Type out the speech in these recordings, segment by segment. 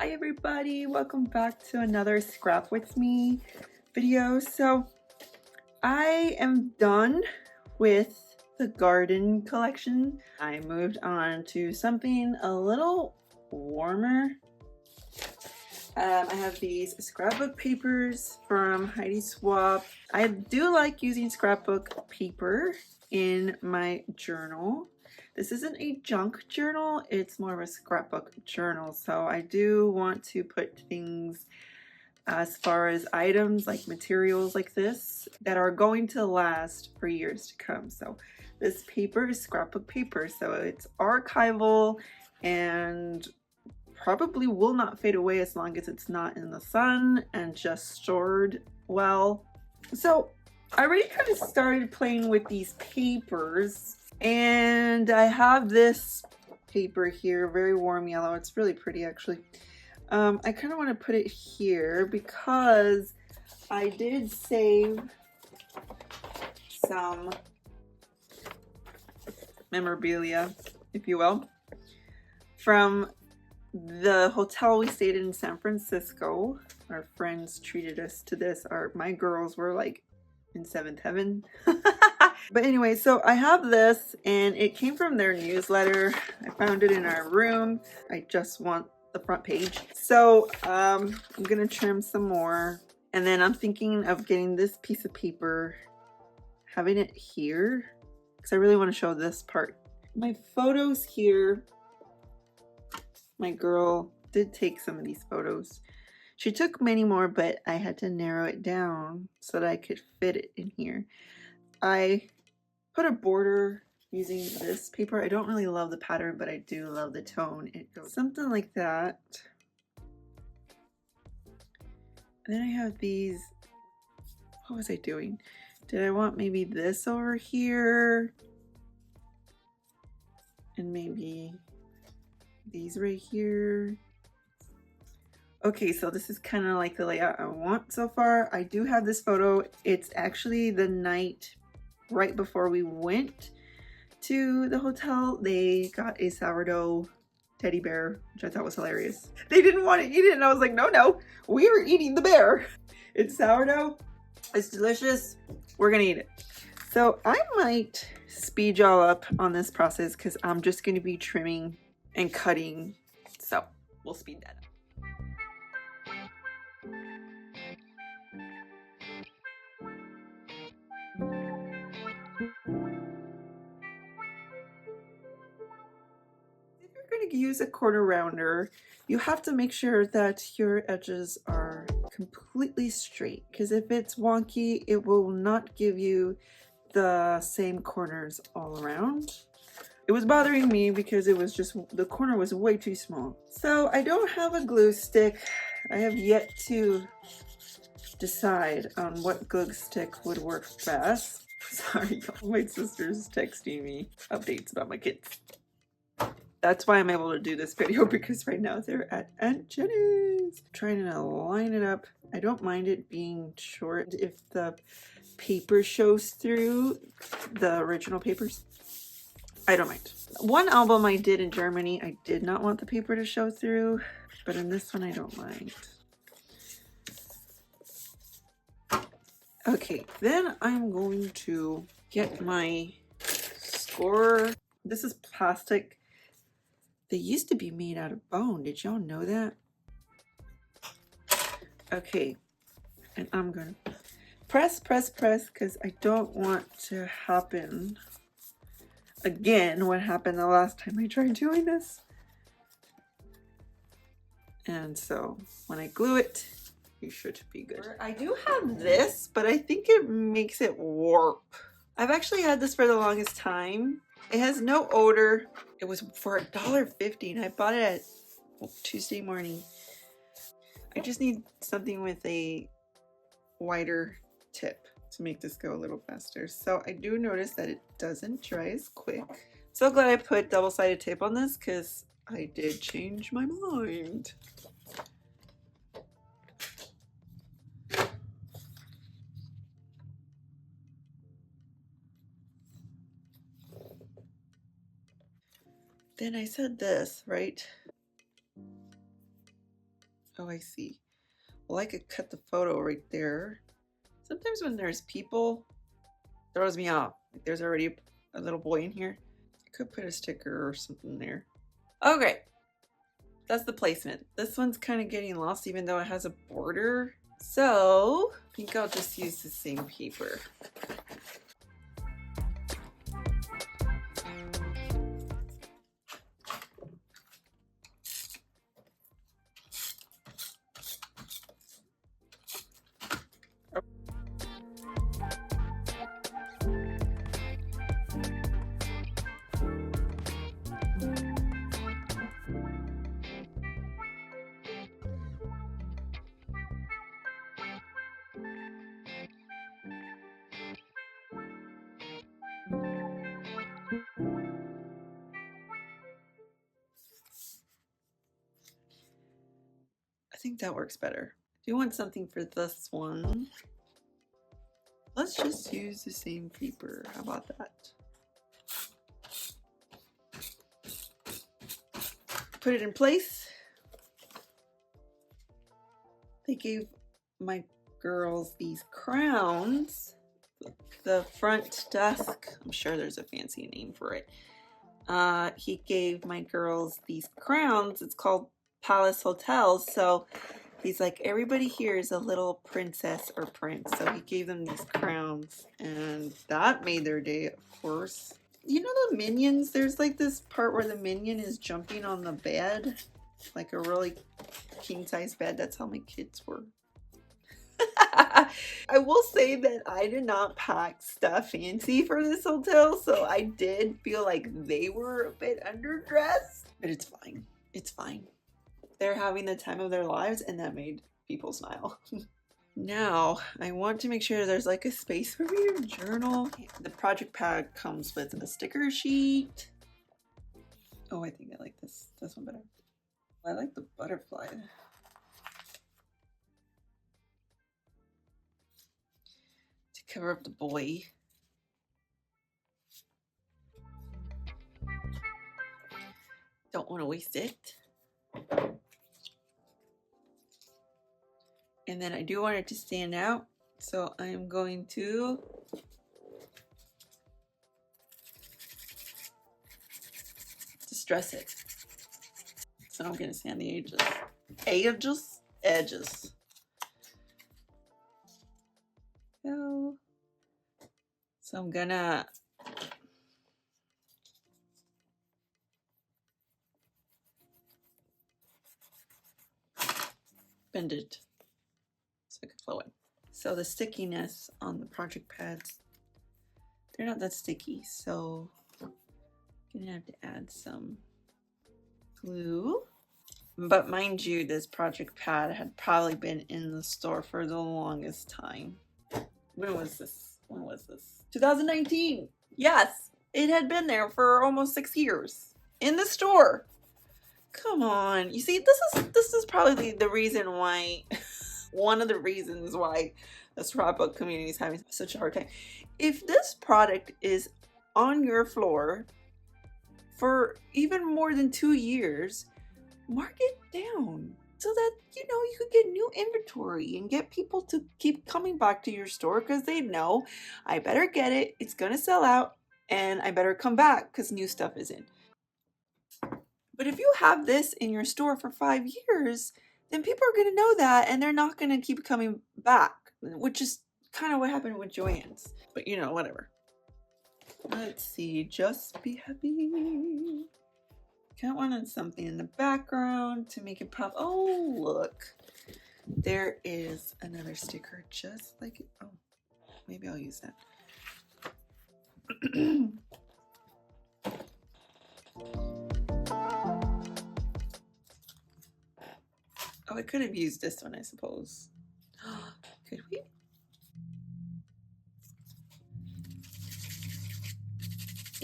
Hi everybody, welcome back to another Scrap with Me video. So I am done with the garden collection. I moved on to something a little warmer. I have these scrapbook papers from Heidi Swapp. I do like using scrapbook paper in my journal. This isn't a junk journal, it's more of a scrapbook journal. So I do want to put things as far as items like materials like this that are going to last for years to come. So this paper is scrapbook paper, so it's archival and probably will not fade away as long as it's not in the sun and just stored well. So I already kind of started playing with these papers, and I have this paper here, very warm yellow. It's really pretty actually. I kind of want to put it here because I did save some memorabilia, if you will, from the hotel we stayed in San Francisco. Our friends treated us to this. My girls were like in seventh heaven. But anyway, so I have this and it came from their newsletter. I found it in our room. I just want the front page. So I'm gonna trim some more, and then I'm thinking of getting this piece of paper, having it here, because I really want to show this part. My photos here, my girl did take some of these photos. She took many more, but I had to narrow it down so that I could fit it in here. I put a border using this paper. I don't really love the pattern, but I do love the tone. It goes something like that. And then I have these. What was I doing? Did I want maybe this over here? And maybe these right here. Okay, so this is kind of like the layout I want so far. I do have this photo. It's actually the night right before we went to the hotel. They got a sourdough teddy bear, which I thought was hilarious. They didn't want to eat it, and I was like, no, we are eating the bear. It's sourdough. It's delicious. We're gonna eat it. So I might speed y'all up on this process because I'm just gonna be trimming and cutting. So we'll speed that up. If you're going to use a corner rounder, you have to make sure that your edges are completely straight, because if it's wonky, it will not give you the same corners all around. It was bothering me because it was just, the corner was way too small. So I don't have a glue stick. I have yet to decide on what glue stick would work best. Sorry, my sister's texting me updates about my kids. That's why I'm able to do this video, because right now they're at Aunt Jenny's. I'm trying to line it up. I don't mind it being short if the paper shows through, the original papers. I don't mind. One album I did in Germany, I did not want the paper to show through, but in this one I don't mind. Okay, then I'm going to get my score. This is plastic. They used to be made out of bone. Did y'all know that? Okay, and I'm gonna press, because I don't want to happen again what happened the last time I tried doing this. And so when I glue it, you should be good. I do have this, but I think it makes it warp. I've actually had this for the longest time. It has no odor. It was for $1.50 and I bought it at Tuesday morning. I just need something with a wider tip to make this go a little faster. So I do notice that it doesn't dry as quick. So glad I put double-sided tape on this because I did change my mind. Then I said this, right? Oh, I see. Well, I could cut the photo right there. Sometimes when there's people, it throws me off. Like there's already a little boy in here. I could put a sticker or something there. Okay, that's the placement. This one's kind of getting lost even though it has a border. So I think I'll just use the same paper. I think that works better. If you want something for this one, let's just use the same paper. How about that? Put it in place. They gave my girls these crowns. The front desk, I'm sure there's a fancy name for it. He gave my girls these crowns. It's called Palace Hotels. So he's like, everybody here is a little princess or prince. So he gave them these crowns, and that made their day, of course. You know the Minions? There's like this part where the Minion is jumping on the bed, like a really king-size bed. That's how my kids were. I will say that I did not pack stuff fancy for this hotel, so I did feel like they were a bit underdressed, but it's fine. It's fine. They're having the time of their lives, and that made people smile. Now, I want to make sure there's like a space for me to journal. The project pad comes with a sticker sheet. Oh, I think I like this one better. I like the butterfly. To cover up the boy. Don't want to waste it. And then I do want it to stand out, so I'm going to distress it. So I'm going to sand the edges. So I'm gonna bend it so it can flow in. So the stickiness on the project pads, they're not that sticky, so I'm gonna have to add some glue. But mind you, this project pad had probably been in the store for the longest time. When was this? 2019. Yes, it had been there for almost 6 years in the store. Come on. You see, this is probably the reason why one of the reasons why the scrapbook community is having such a hard time. If this product is on your floor for even more than 2 years, mark it down so that you could get new inventory and get people to keep coming back to your store, because they know I better get it, it's gonna sell out, and I better come back because new stuff is in. But if you have this in your store for 5 years, then people are going to know that, and they're not going to keep coming back, which is kind of what happened with Joann's. But whatever. Let's see, just be happy. Kind of wanted something in the background to make it pop. Oh, look. There is another sticker just like it. Oh, maybe I'll use that. Oh, I could have used this one, I suppose. Could we?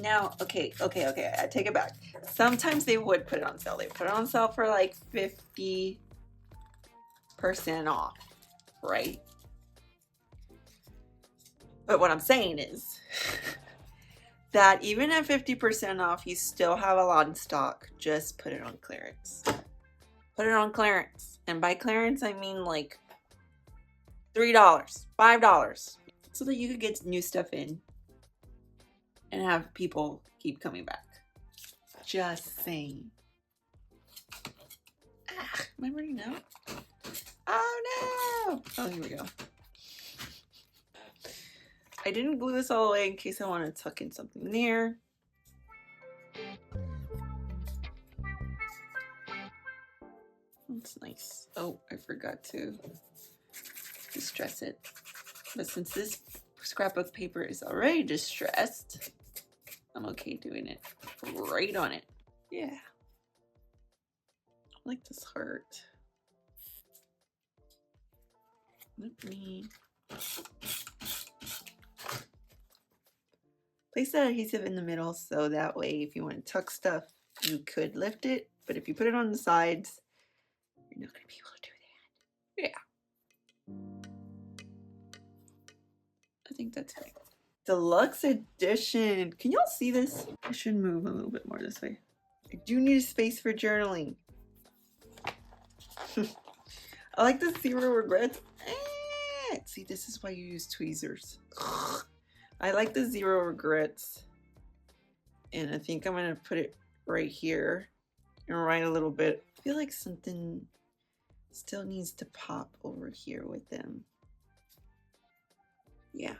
Now, okay, I take it back. Sometimes they would put it on sale. They put it on sale for like 50% off, right? But what I'm saying is that even at 50% off, you still have a lot in stock. Just put it on clearance. Put it on clearance. And by clearance, I mean like $3, $5, so that you could get new stuff in and have people keep coming back. Just saying. Ah, am I running out? Oh no! Oh, here we go. I didn't glue this all the way in case I want to tuck in something there. That's nice. Oh, I forgot to distress it. But since this scrapbook paper is already distressed, I'm okay doing it right on it. Yeah. I like this heart. Let me place that adhesive in the middle so that way if you want to tuck stuff, you could lift it. But if you put it on the sides, you're not going to be able to do that. Yeah. I think that's right. Deluxe edition. Can y'all see this? I should move a little bit more this way. I do need a space for journaling. I like the 0 regrets. See, this is why you use tweezers. I like the 0 regrets. And I think I'm going to put it right here and write a little bit. I feel like something still needs to pop over here with them. Yeah,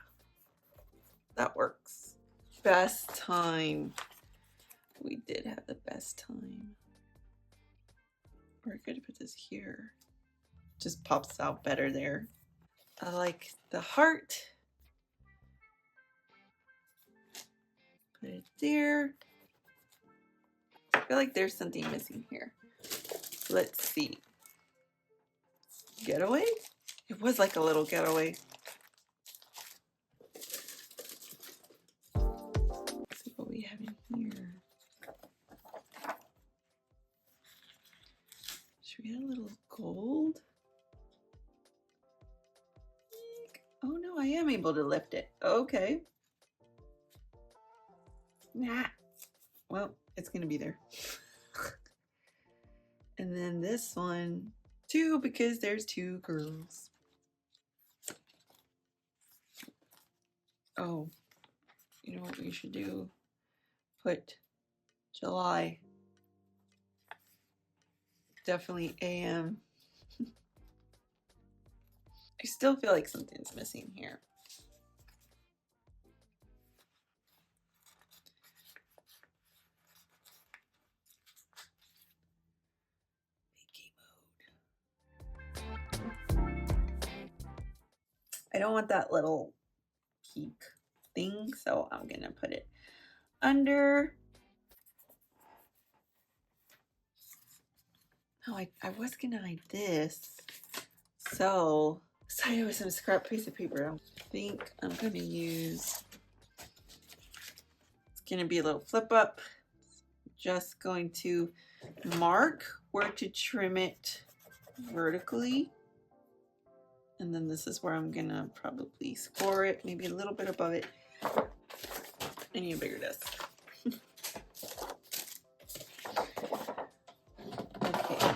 that works. Best time. We did have the best time. We're going to put this here. Just pops out better there. I like the heart. Put it there. I feel like there's something missing here. Let's see. Getaway? It was like a little getaway. Let's see what we have in here. Should we add a little gold? Oh no, I am able to lift it. Okay. Nah. Well, it's gonna be there. And then this one, too, because there's 2 girls. Oh, you know what we should do? Put July. Definitely AM. I still feel like something's missing here. I don't want that little peak thing, so I'm gonna put it under. No, I was gonna hide this. So, started with some scrap piece of paper. I think I'm gonna use, it's gonna be a little flip up. Just going to mark where to trim it vertically. And then this is where I'm gonna probably score it, maybe a little bit above it. I need a bigger desk. Okay.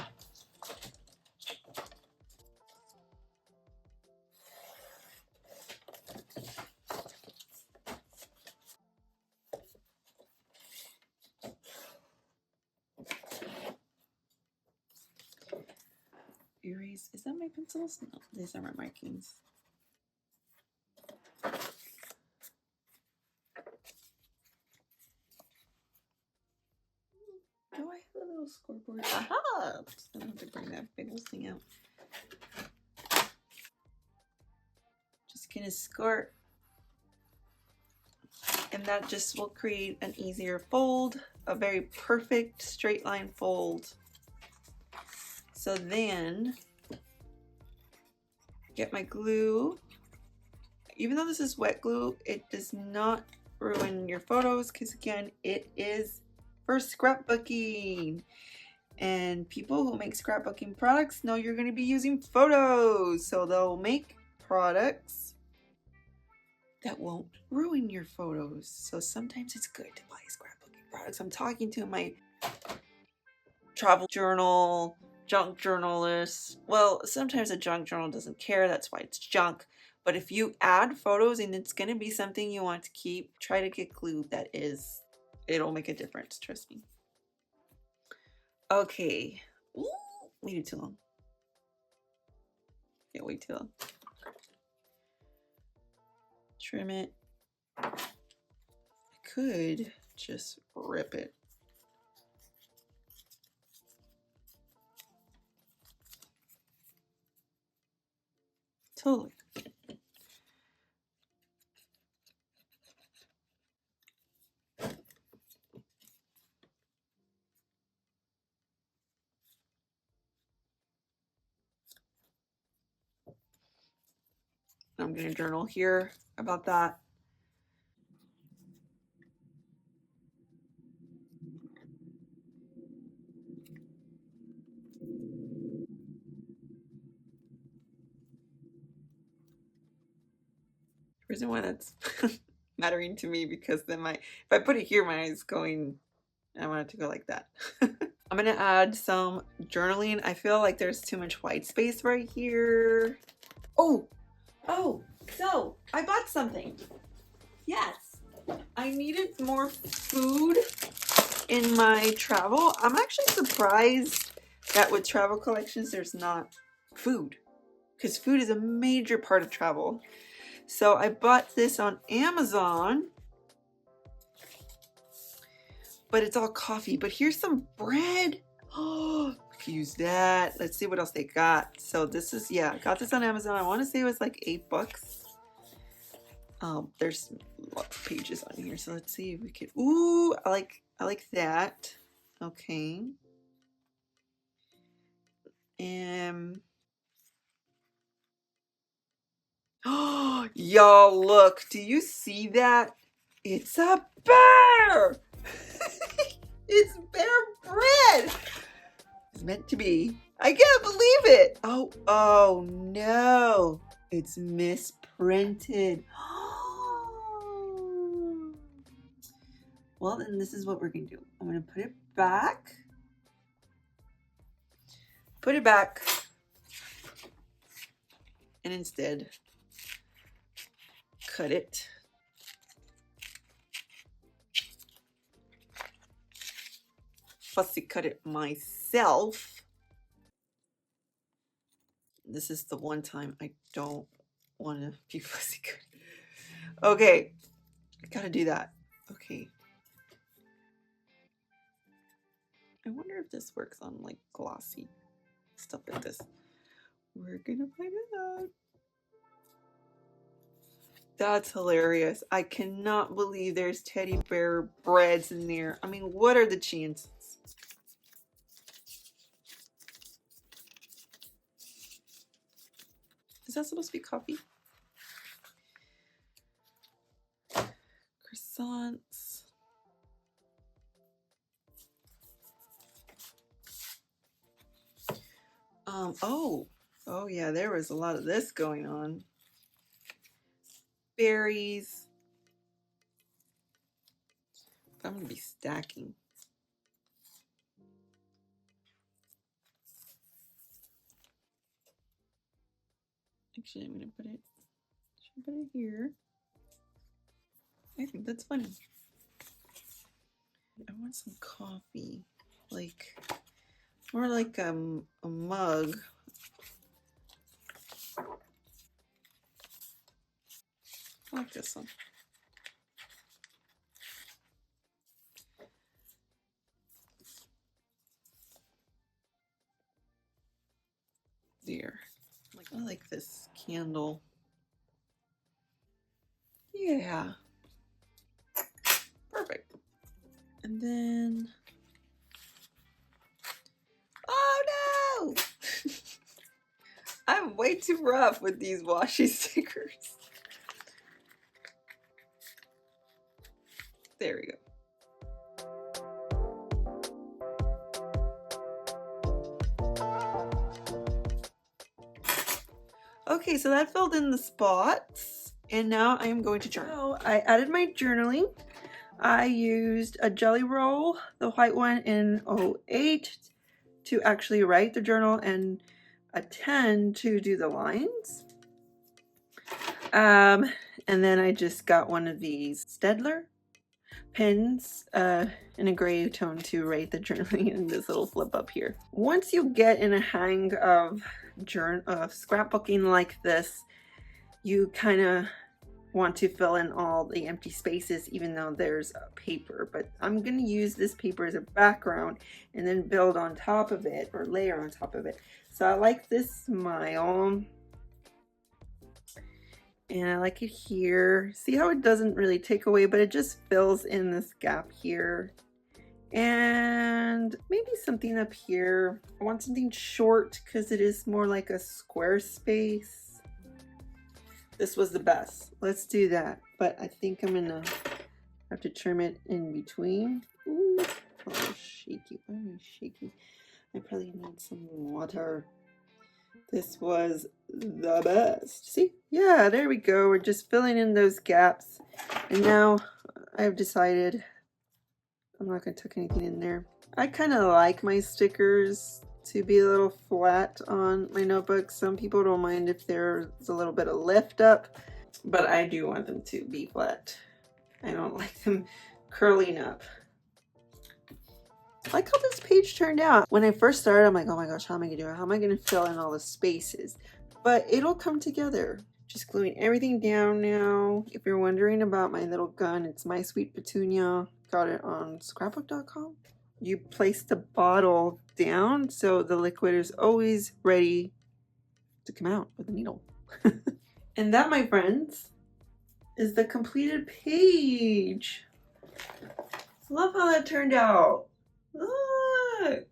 Erase, is that my pencils? No, these are my markings. Do I have a little scoreboard? Aha! I'm just gonna have to bring that big old thing out. Just gonna score. And that just will create an easier fold, a very perfect straight line fold. So then, get my glue. Even though this is wet glue, it does not ruin your photos because again, it is for scrapbooking. And people who make scrapbooking products know you're going to be using photos. So they'll make products that won't ruin your photos. So sometimes it's good to buy scrapbooking products. I'm talking to my travel journal, junk journalists. Well, sometimes a junk journal doesn't care, that's why it's junk. But if you add photos and it's going to be something you want to keep, try to get glue that is, it'll make a difference, trust me. Okay. Ooh, waited too long. Yeah, wait too long. Trim it. I could just rip it. Totally. I'm going to journal here about that. The reason why that's mattering to me, because then if I put it here, my eyes going, I want it to go like that. I'm gonna add some journaling. I feel like there's too much white space right here. Oh, so I bought something. Yes, I needed more food in my travel. I'm actually surprised that with travel collections, there's not food, because food is a major part of travel. So I bought this on Amazon, but it's all coffee. But here's some bread. Oh, I could use that. Let's see what else they got. So this is, yeah, I got this on Amazon. I want to say it was like $8. There's lots of pages on here, so let's see if we could. Ooh, I like that. Okay. Oh, y'all, look, do you see that? It's a bear. It's bear bread. It's meant to be. I can't believe it. Oh no, it's misprinted. Well, then this is what we're gonna do. I'm gonna put it back. Put it back. And instead, cut it. Fussy cut it myself. This is the one time I don't want to be fussy cut. Okay, I gotta do that. Okay. I wonder if this works on like glossy stuff like this. We're gonna find it out. That's hilarious. I cannot believe there's teddy bear breads in there. I mean, what are the chances? Is that supposed to be coffee? Croissants. Oh yeah, there was a lot of this going on. Berries. I'm gonna be stacking. Actually, I'm gonna put it. Should I put it here? I think that's funny. I want some coffee, like more like a mug. I like this one. There. I like this candle. Yeah. Perfect. And then, oh no! I'm way too rough with these washi stickers. There we go. Okay, so that filled in the spots, and now I am going to journal. So I added my journaling. I used a jelly roll, the white one in 08, to actually write the journal and a 10 to do the lines. And then I just got one of these Stedler pens in a gray tone to write the journaling in this little flip up here. Once you get in a hang of scrapbooking like this, you kind of want to fill in all the empty spaces even though there's a paper, but I'm going to use this paper as a background and then build on top of it or layer on top of it. So I like this smile and I like it here. See how it doesn't really take away, but it just fills in this gap here. And maybe something up here. I want something short because it is more like a square space. This was the best. Let's do that. But I think I'm gonna have to trim it in between. Ooh, it's a little shaky. Why am I shaky? I probably need some water. This was the best. See? Yeah, there we go. We're just filling in those gaps. And now I've decided I'm not going to tuck anything in there. I kind of like my stickers to be a little flat on my notebook. Some people don't mind if there's a little bit of lift up, but I do want them to be flat. I don't like them curling up. I like how this page turned out. When I first started, I'm like, oh my gosh, how am I gonna do it? How am I gonna fill in all the spaces? But it'll come together. Just gluing everything down now. If you're wondering about my little gun, it's My Sweet Petunia. Got it on scrapbook.com. You place the bottle down so the liquid is always ready to come out with a needle. And that, my friends, is the completed page. Love how that turned out. Look!